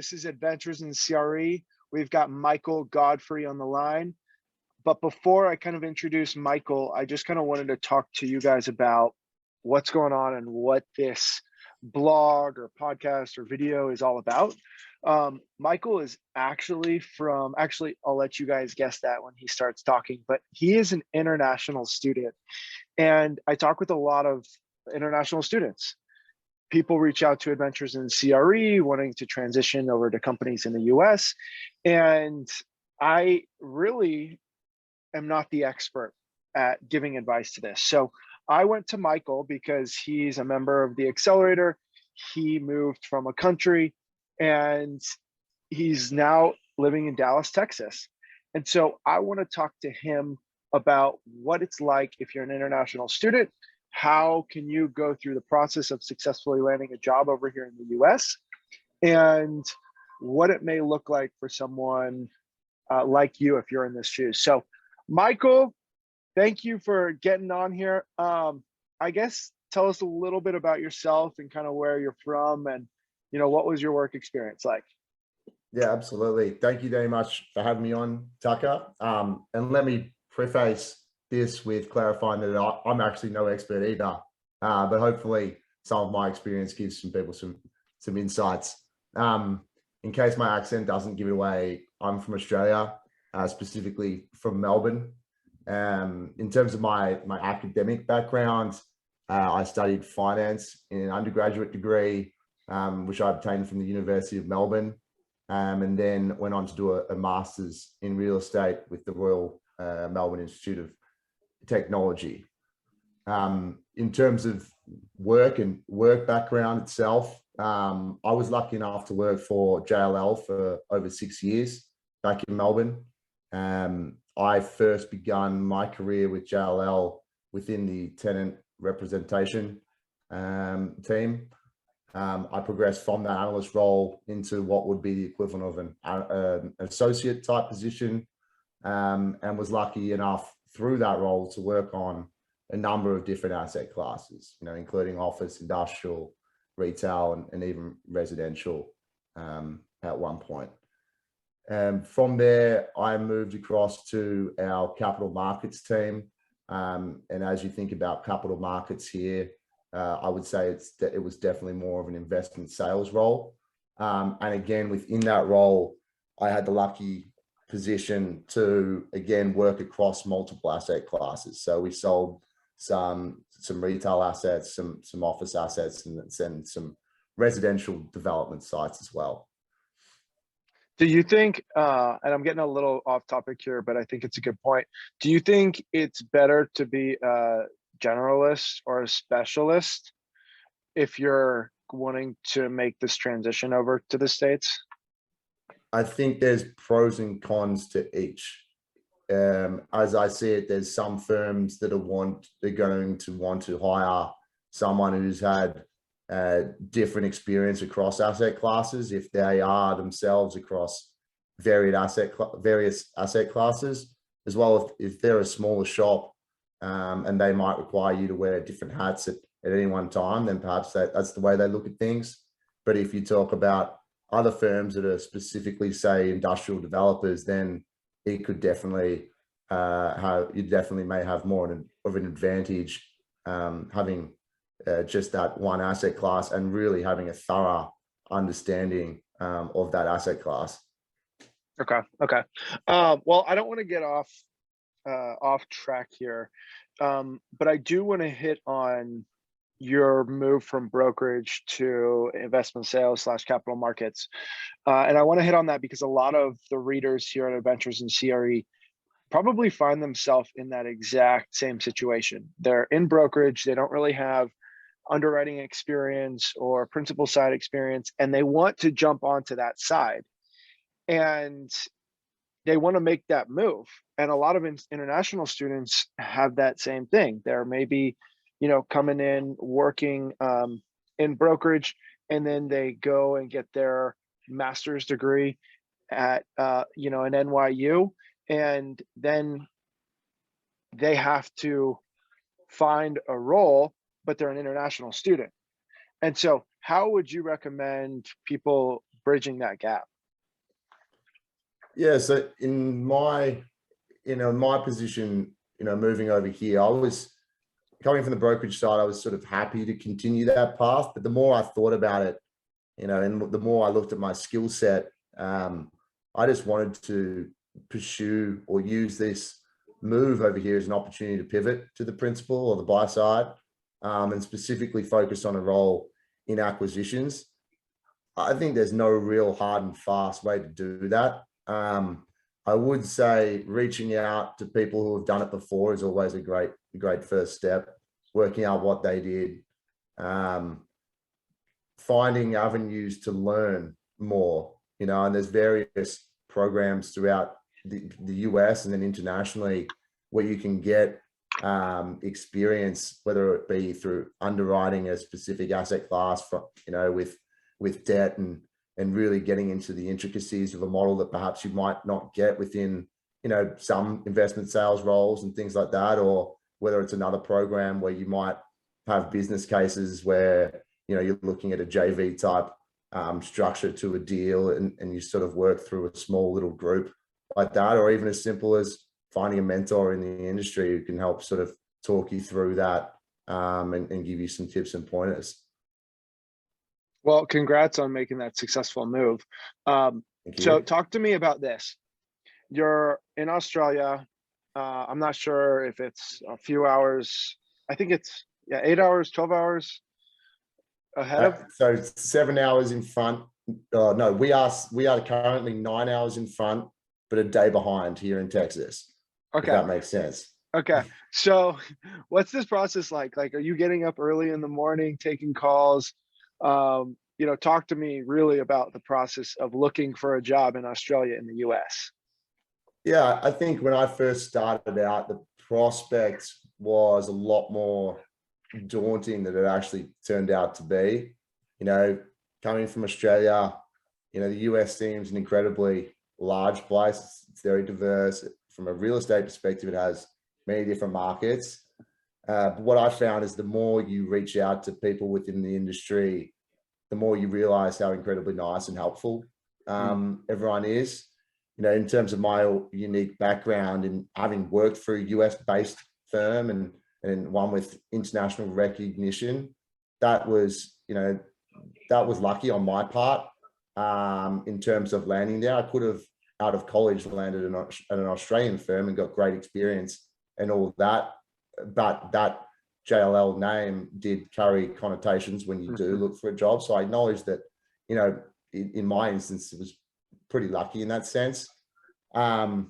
This is Adventures in CRE. We've got Michael Godfrey on the line. But before I kind of introduce Michael, I just kind of wanted to talk to you guys about what's going on and what this blog or podcast or video is all about. Michael is actually I'll let you guys guess that when he starts talking, but he is an international student. And I talk with a lot of international students. People reach out to Adventures in CRE wanting to transition over to companies in the US. And I really am not the expert at giving advice to this. So I went to Michael because he's a member of the accelerator. He moved from a country and he's now living in Dallas, Texas. And so I want to talk to him about what it's like if you're an international student. How can you go through the process of successfully landing a job over here in the US, and what it may look like for someone like you if you're in this shoes. So Michael, thank you for getting on here. I guess tell us a little bit about yourself and kind of where you're from, and what was your work experience like? Yeah, absolutely. Thank you very much for having me on, Tucker. And let me preface this with clarifying that I'm actually no expert either, but hopefully some of my experience gives some people some insights. In case my accent doesn't give it away, I'm from Australia, specifically from Melbourne. In terms of my academic background, I studied finance in an undergraduate degree, which I obtained from the University of Melbourne, and then went on to do a master's in real estate with the Royal Melbourne Institute of Technology. In terms of work background itself, I was lucky enough to work for JLL for over 6 years back in Melbourne. I first began my career with JLL within the tenant representation team. I progressed from that analyst role into what would be the equivalent of an associate type position, and was lucky enough through that role to work on a number of different asset classes, including office, industrial, retail, and even residential at one point. From there, I moved across to our capital markets team. And as you think about capital markets here, I would say it was definitely more of an investment sales role. And again, within that role, I had the lucky position to, again, work across multiple asset classes. So we sold some retail assets, some office assets, and some residential development sites as well. Do you think, and I'm getting a little off topic here, but I think it's a good point. Do you think it's better to be a generalist or a specialist if you're wanting to make this transition over to the States? I think there's pros and cons to each. As I see it, there's some firms that they're going to want to hire someone who's had different experience across asset classes if they are themselves across various asset classes, as well if they're a smaller shop, and they might require you to wear different hats at any one time, then perhaps that's the way they look at things. But if you talk about other firms that are specifically, say, industrial developers, then it could definitely you definitely may have more of an advantage having just that one asset class and really having a thorough understanding of that asset class. Okay. Well, I don't want to get off track here, but I do want to hit on your move from brokerage to investment sales / capital markets. And I want to hit on that because a lot of the readers here at Adventures in CRE probably find themselves in that exact same situation. They're in brokerage, they don't really have underwriting experience or principal side experience, and they want to jump onto that side. And they want to make that move. And a lot of international students have that same thing. They're maybe coming in working in brokerage, and then they go and get their master's degree at an NYU, and then they have to find a role, but they're an international student. And so how would you recommend people bridging that gap? Yeah, so in my position, moving over here, I was coming from the brokerage side. I was sort of happy to continue that path, but the more I thought about it, and the more I looked at my skill set, I just wanted to pursue or use this move over here as an opportunity to pivot to the principal or the buy side, and specifically focus on a role in acquisitions. I think there's no real hard and fast way to do that. I would say reaching out to people who have done it before is always a great first step. Working out what they did, finding avenues to learn more, and there's various programs throughout the US and then internationally where you can get experience, whether it be through underwriting a specific asset class, with debt and really getting into the intricacies of a model that perhaps you might not get within, some investment sales roles and things like that, or whether it's another program where you might have business cases where, you're looking at a JV type structure to a deal and you sort of work through a small little group like that, or even as simple as finding a mentor in the industry who can help sort of talk you through that and give you some tips and pointers. Well, congrats on making that successful move. So talk to me about this. You're in Australia. I'm not sure if it's a few hours. I think it's 8 hours, 12 hours ahead of. So 7 hours in front. No, we are currently 9 hours in front, but a day behind here in Texas. Okay, if that makes sense. Okay, so what's this process like? Like, are you getting up early in the morning, taking calls? Talk to me really about the process of looking for a job in Australia in the US. Yeah, I think when I first started out, the prospect was a lot more daunting than it actually turned out to be. Coming from Australia, the US seems an incredibly large place. It's very diverse. From a real estate perspective, it has many different markets. But what I found is the more you reach out to people within the industry, the more you realize how incredibly nice and helpful everyone is. In terms of my unique background and having worked for a US-based firm and one with international recognition, that was lucky on my part in terms of landing there. I could have, out of college, landed at an Australian firm and got great experience and all of that, but that JLL name did carry connotations when you do look for a job. So I acknowledge that, in my instance, it was pretty lucky in that sense. Hold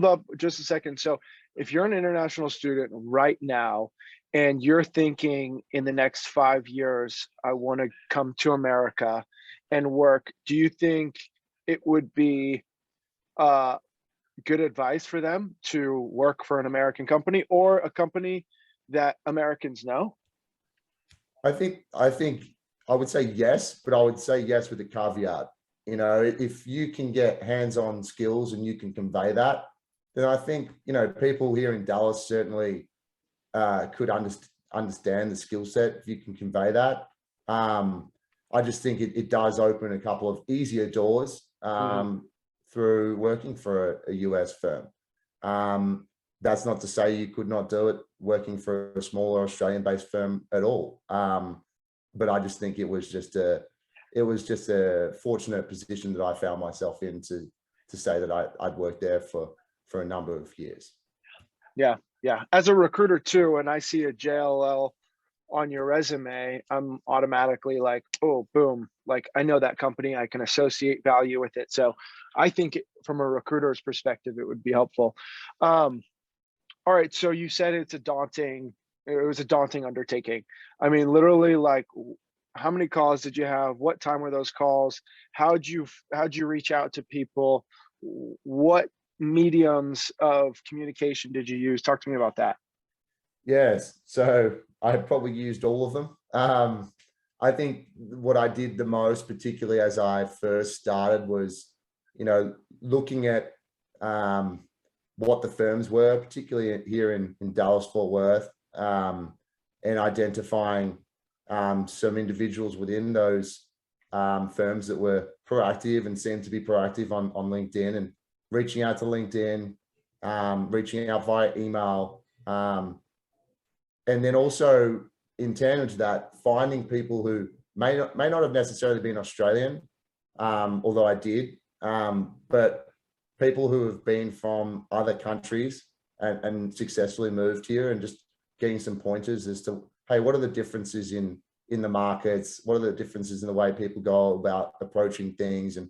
up just a second. So if you're an international student right now and you're thinking in the next 5 years, I want to come to America and work, do you think it would be good advice for them to work for an American company or a company that Americans know? I think I would say yes, but I would say yes with a caveat. If you can get hands-on skills and you can convey that, then I think, people here in Dallas certainly could understand the skill set if you can convey that. I just think it does open a couple of easier doors through working for a US firm. That's not to say you could not do it working for a smaller Australian-based firm at all. But I just think it was just a fortunate position that I found myself in to say that I'd worked there for a number of years. Yeah. As a recruiter too, and I see a JLL on your resume, I'm automatically like, oh, boom. Like, I know that company, I can associate value with it. So I think from a recruiter's perspective, it would be helpful. All right. So you said it was a daunting undertaking. I mean, literally, like, how many calls did you have? What time were those calls? How'd you reach out to people? What mediums of communication did you use? Talk to me about that. Yes. So I probably used all of them. I think what I did the most, particularly as I first started, was, looking at what the firms were, particularly here in Dallas, Fort Worth, and identifying some individuals within those firms that were proactive and seemed to be proactive on LinkedIn, and reaching out to LinkedIn, reaching out via email, and then also in tandem to that, finding people who may not have necessarily been Australian, although I did, but people who have been from other countries and successfully moved here, and just getting some pointers as to, hey, what are the differences in the markets? What are the differences in the way people go about approaching things, and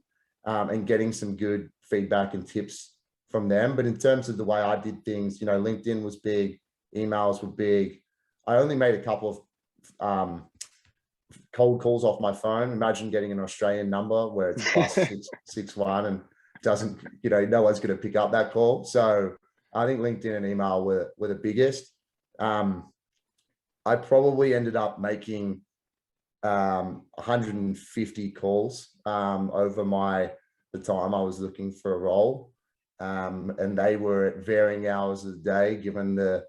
getting some good feedback and tips from them. But in terms of the way I did things, LinkedIn was big, emails were big. I only made a couple of cold calls off my phone. Imagine getting an Australian number where it's +661 and doesn't, no one's going to pick up that call. So I think LinkedIn and email were the biggest. I probably ended up making 150 calls over the time I was looking for a role, and they were at varying hours of the day given the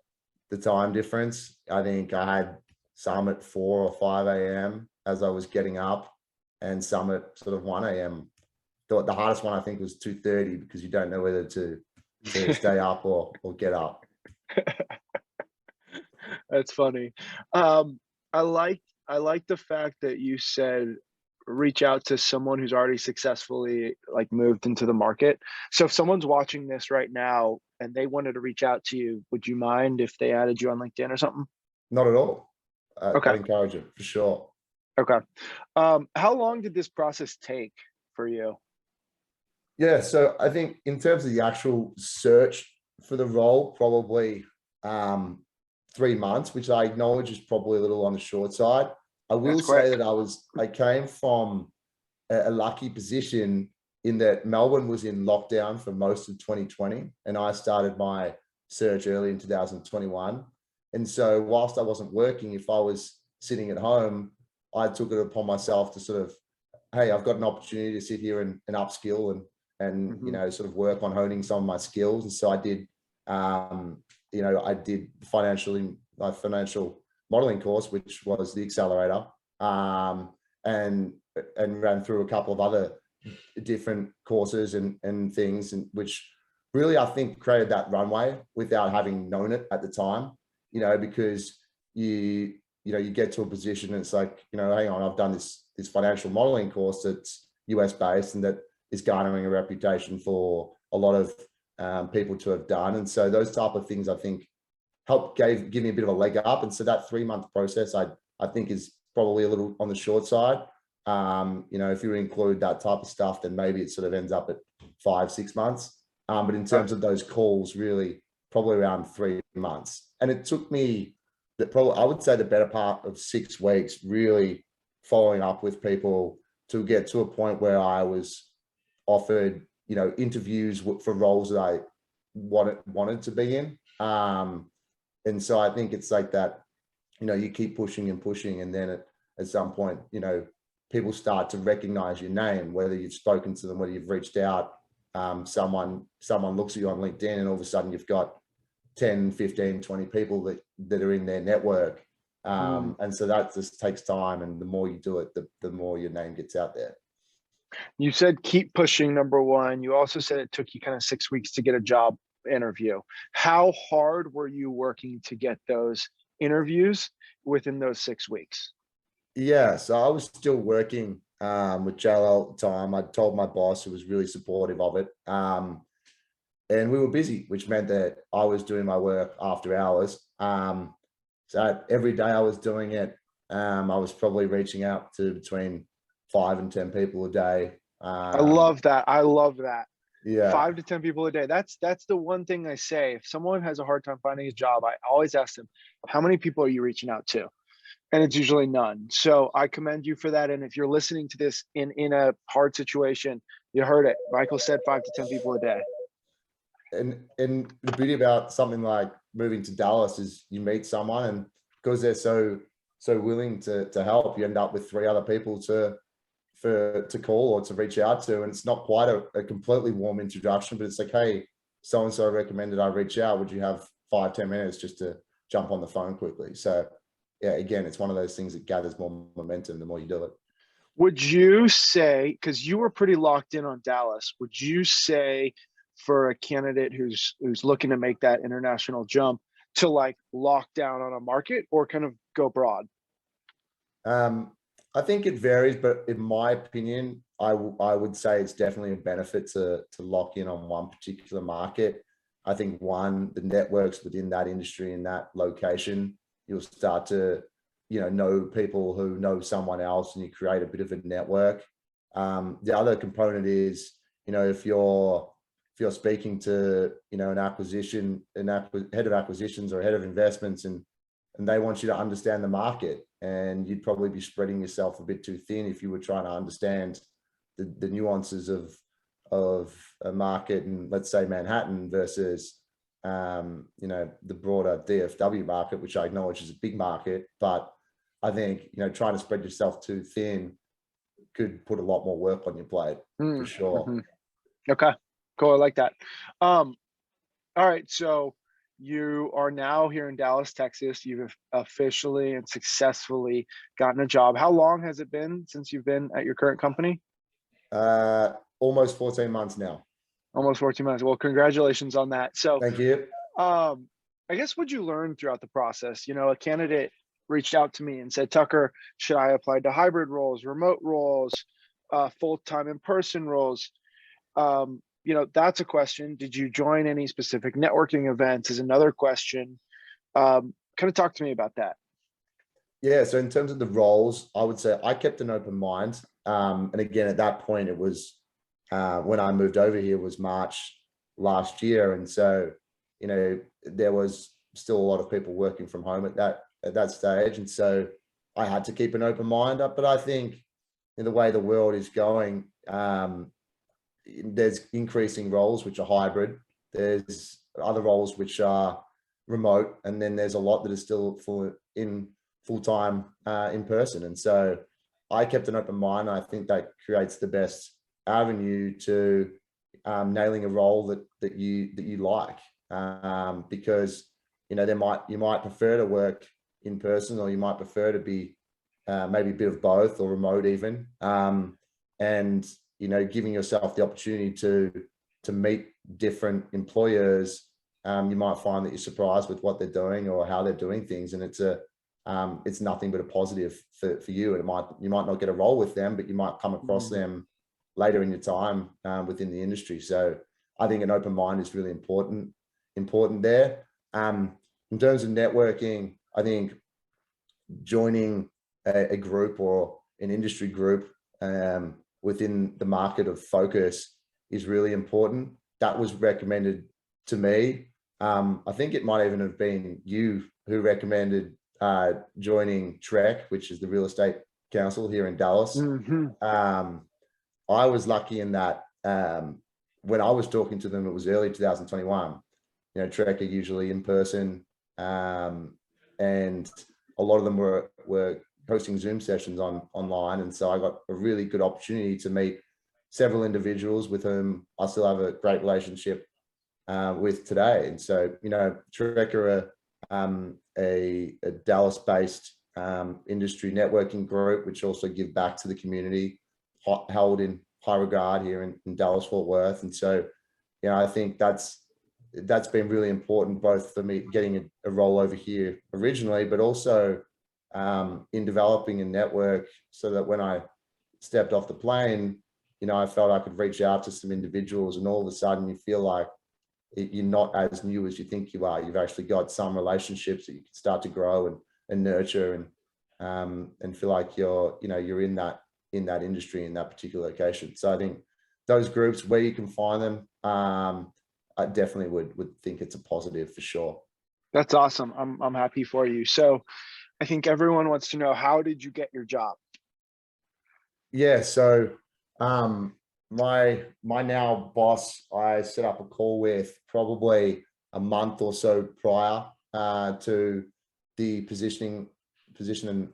time difference. I think I had some at 4 or 5 a.m. as I was getting up, and some at sort of 1 a.m. The hardest one I think was 2:30, because you don't know whether to stay up or get up. That's funny. I like the fact that you said reach out to someone who's already successfully moved into the market. So if someone's watching this right now and they wanted to reach out to you, would you mind if they added you on LinkedIn or something? Not at all. Okay. I'd encourage it for sure. Okay. How long did this process take for you? Yeah, so I think in terms of the actual search for the role, probably 3 months, which I acknowledge is probably a little on the short side. I will say that I came from a lucky position in that Melbourne was in lockdown for most of 2020, and I started my search early in 2021. And so whilst I wasn't working, if I was sitting at home, I took it upon myself to sort of, hey, I've got an opportunity to sit here and upskill and sort of work on honing some of my skills. And so I did, I did my financial modeling course, which was the accelerator, and ran through a couple of other different courses and things, and which really I think created that runway without having known it at the time, because you get to a position and it's like, hang on, I've done this financial modeling course that's US based and that is garnering a reputation for a lot of people to have done. And so those type of things I think helped give me a bit of a leg up. And so that 3-month process I think is probably a little on the short side. If you include that type of stuff, then maybe it sort of ends up at 5-6 months. But in terms of those calls, really probably around 3 months. And it took me I would say the better part of 6 weeks really following up with people to get to a point where I was offered, interviews for roles that I wanted to be in. And so I think it's like that, you keep pushing and pushing, and then at some point, people start to recognize your name, whether you've spoken to them, whether you've reached out, someone looks at you on LinkedIn and all of a sudden you've got 10, 15, 20 people that are in their network. And so that just takes time. And the more you do it, the more your name gets out there. You said keep pushing, number one. You also said it took you kind of 6 weeks to get a job interview. How hard were you working to get those interviews within those 6 weeks? Yeah, so I was still working with JLL at the time. I told my boss, who was really supportive of it. And we were busy, which meant that I was doing my work after hours. So every day I was doing it. I was probably reaching out to between 5 and 10 people a day. I love that. Yeah. 5 to 10 people a day. That's the one thing I say. If someone has a hard time finding a job, I always ask them, how many people are you reaching out to? And it's usually none. So I commend you for that. And if you're listening to this in a hard situation, you heard it. Michael said 5 to 10 people a day. And the beauty about something like moving to Dallas is you meet someone, and because they're so willing to help, you end up with 3 other people to call or to reach out to. And it's not quite a completely warm introduction, but it's like, hey, so-and-so recommended I reach out. Would you have 5-10 minutes just to jump on the phone quickly? So yeah, again, it's one of those things that gathers more momentum the more you do it. Would you say, because you were pretty locked in on Dallas, would you say for a candidate who's looking to make that international jump to like lock down on a market or kind of go broad? Um, I think it varies, but in my opinion, I would say it's definitely a benefit to lock in on one particular market. I think one, the networks within that industry in that location, you'll start to, know people who know someone else, and you create a bit of a network. The other component is, if you're speaking to, an head of acquisitions or head of investments, and they want you to understand the market, and you'd probably be spreading yourself a bit too thin if you were trying to understand the nuances of a market in, let's say, Manhattan versus the broader DFW market, which I acknowledge is a big market. But I think trying to spread yourself too thin could put a lot more work on your plate, for sure. Mm-hmm. Okay, cool. I like that. All right, so you are now here in Dallas, Texas. You've officially and successfully gotten a job. How long has it been since you've been at your current company? Almost 14 months now. Almost 14 months. Well, congratulations on that. So, Thank you. I guess what'd you learn throughout the process? A candidate reached out to me and said, Tucker, should I apply to hybrid roles, remote roles, full-time in-person roles? That's a question. Did you join any specific networking events is another question. Kind of talk to me about that. Yeah, so in terms of the roles, I would say I kept an open mind. And again, at that point, it was when I moved over here was March last year. And so, there was still a lot of people working from home at that stage. And so I had to keep an open mind up. But I think in the way the world is going, there's increasing roles which are hybrid. There's other roles which are remote, and then there's a lot that is still full-time in person. And so I kept an open mind. I think that creates the best avenue to nailing a role that you like, because you might prefer to work in person, or you might prefer to be maybe a bit of both, or remote even, and giving yourself the opportunity to meet different employers. You might find that you're surprised with what they're doing or how they're doing things, and it's nothing but a positive for you. And you might not get a role with them, but you might come across them later in your time within the industry. So I think an open mind is really important there. In terms of networking, I think joining a group or an industry group within the market of focus is really important. That was recommended to me. I think it might even have been you who recommended joining CREC, which is the real estate council here in Dallas. I was lucky in that when I was talking to them, it was early 2021. CREC are usually in person, and a lot of them were hosting Zoom sessions online. And so I got a really good opportunity to meet several individuals with whom I still have a great relationship with today. And so, CREC are a Dallas-based industry networking group, which also give back to the community, held in high regard here in Dallas-Fort Worth. And so, I think that's been really important, both for me getting a role over here originally, but also in developing a network, so that when I stepped off the plane, I felt I could reach out to some individuals, and all of a sudden you feel like you're not as new as you think you are. You've actually got some relationships that you can start to grow and nurture, and feel like you're in that industry, in that particular location. So I think those groups, where you can find them, I definitely would think it's a positive for sure. That's awesome. I'm happy for you. So I think everyone wants to know, how did you get your job? Yeah, so my now boss, I set up a call with probably a month or so prior to the position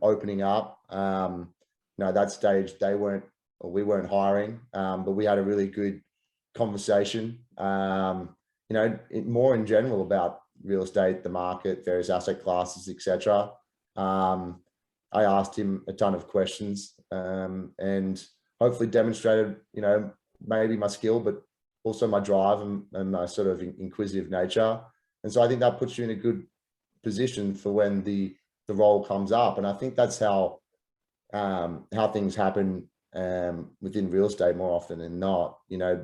opening up. At that stage, we weren't hiring, but we had a really good conversation, more in general about real estate, the market, various asset classes, etc. I asked him a ton of questions, and hopefully demonstrated, maybe my skill, but also my drive and my sort of inquisitive nature. And so I think that puts you in a good position for when the role comes up. And I think that's how things happen within real estate more often than not.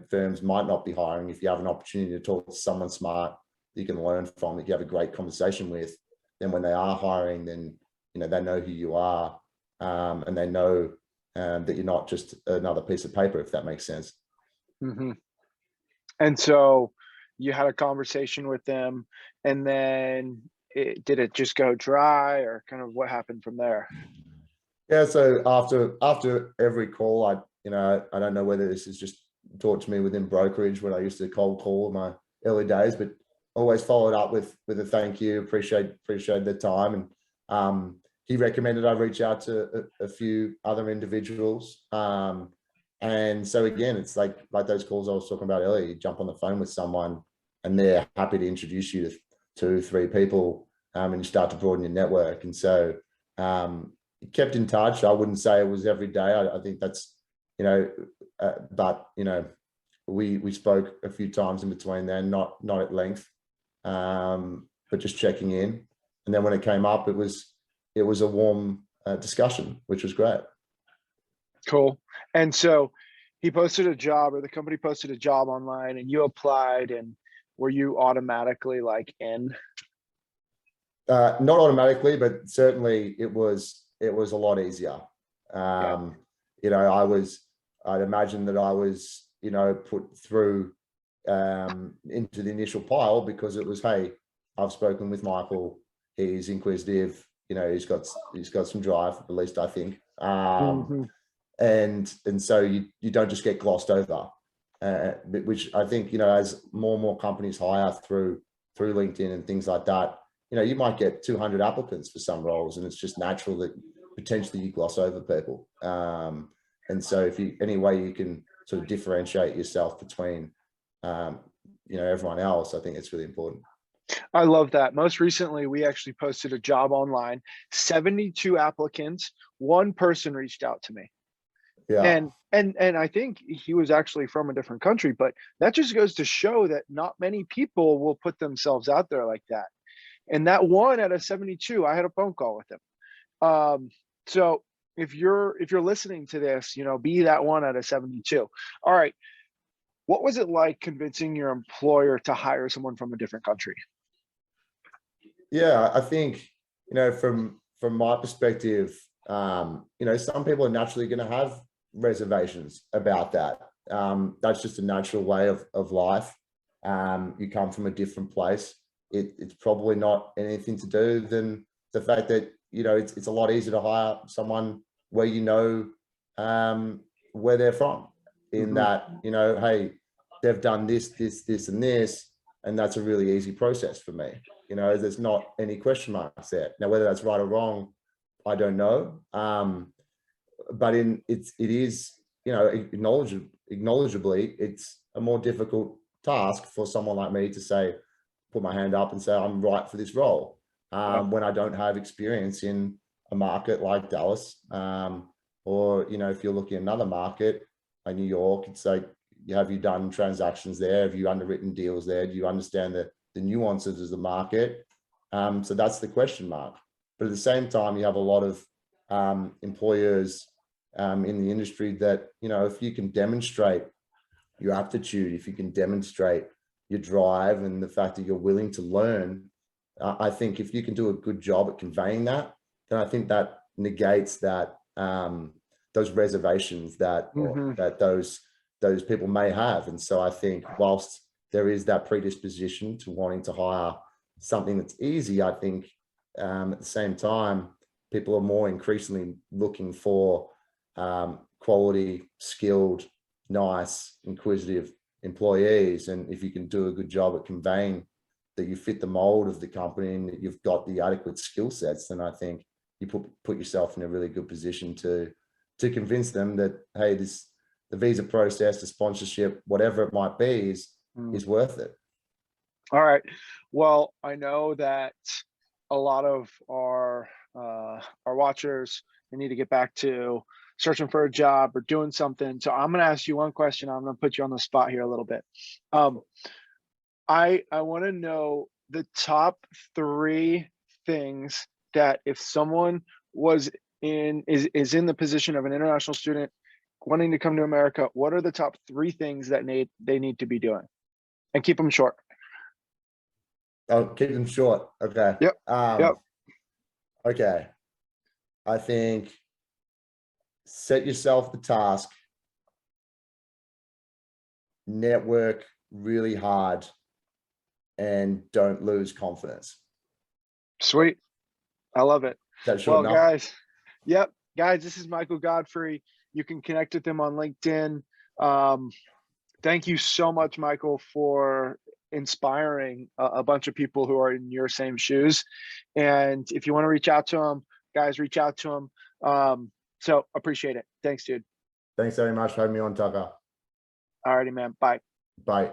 Firms might not be hiring. If you have an opportunity to talk to someone smart that you can learn from, that you have a great conversation with, then when they are hiring, then they know who you are, and they know that you're not just another piece of paper, if that makes sense. Mm-hmm. And so you had a conversation with them, and then did it just go dry, or kind of what happened from there? Yeah. So after every call, I don't know whether this is just taught to me within brokerage when I used to cold call in my early days, but always followed up with a thank you, appreciate the time. And he recommended I reach out to a few other individuals. And so again, it's like those calls I was talking about earlier. You jump on the phone with someone and they're happy to introduce you to 2-3 people, and you start to broaden your network. And so kept in touch. I wouldn't say it was every day. I think that's, but we spoke a few times in between then, not at length, but just checking in. And then when it came up, it was a warm discussion, which was great. Cool. And so he posted a job, or the company posted a job online, and you applied, and were you automatically like in? Not automatically, but certainly it was a lot easier. Yeah. I'd imagine that I was, put through into the initial pile because it was, hey, I've spoken with Michael. He's inquisitive. He's got some drive, at least I think. Mm-hmm. And so you don't just get glossed over, which I think, as more and more companies hire through LinkedIn and things like that, you might get 200 applicants for some roles, and it's just natural that potentially you gloss over people. And so if any way you can sort of differentiate yourself between, everyone else, I think it's really important. I love that. Most recently, we actually posted a job online, 72 applicants, one person reached out to me. Yeah. And I think he was actually from a different country, but that just goes to show that not many people will put themselves out there like that. And that one out of 72, I had a phone call with him. So if you're listening to this, be that one out of 72. All right. What was it like convincing your employer to hire someone from a different country? Yeah, I think, from my perspective, some people are naturally going to have reservations about that. That's just a natural way of life. You come from a different place. It's probably not anything to do than the fact that, it's a lot easier to hire someone where where they're from, in that, hey, they've done this, and this, and that's a really easy process for me. There's not any question marks there. Now, whether that's right or wrong, I don't know. But it is, acknowledgeably, it's a more difficult task for someone like me to say, put my hand up and say, I'm right for this role, when I don't have experience in a market like Dallas. Or, if you're looking at another market like New York, it's like, have you done transactions there? Have you underwritten deals there? Do you understand the nuances of the market? So that's the question mark. But at the same time, you have a lot of employers in the industry that, if you can demonstrate your aptitude, if you can demonstrate your drive and the fact that you're willing to learn, I think if you can do a good job at conveying that, then I think that negates that those reservations that those people may have. And so I think whilst there is that predisposition to wanting to hire something that's easy, I think at the same time, people are more increasingly looking for quality, skilled, nice, inquisitive employees. And if you can do a good job at conveying that you fit the mold of the company and that you've got the adequate skill sets, then I think you put yourself in a really good position to convince them that, hey, the visa process, the sponsorship, whatever it might be, is worth it. All right. Well, I know that a lot of our watchers, they need to get back to searching for a job or doing something. So I'm going to ask you one question. I'm going to put you on the spot here a little bit. I want to know the top 3 things that if someone is in the position of an international student wanting to come to America, what are the top 3 things that they need to be doing? And keep them short. I'll keep them short. Okay. Yep. Yep. Okay. I think set yourself the task, network really hard, and don't lose confidence. Sweet. I love it. That's short enough. Guys, yep. Guys, this is Michael Godfrey. You can connect with him on LinkedIn. Thank you so much, Michael, for inspiring a bunch of people who are in your same shoes. And if you want to reach out to him, guys, reach out to him. So appreciate it. Thanks, dude. Thanks very much for having me on, Tucker. Alrighty, man. Bye. Bye.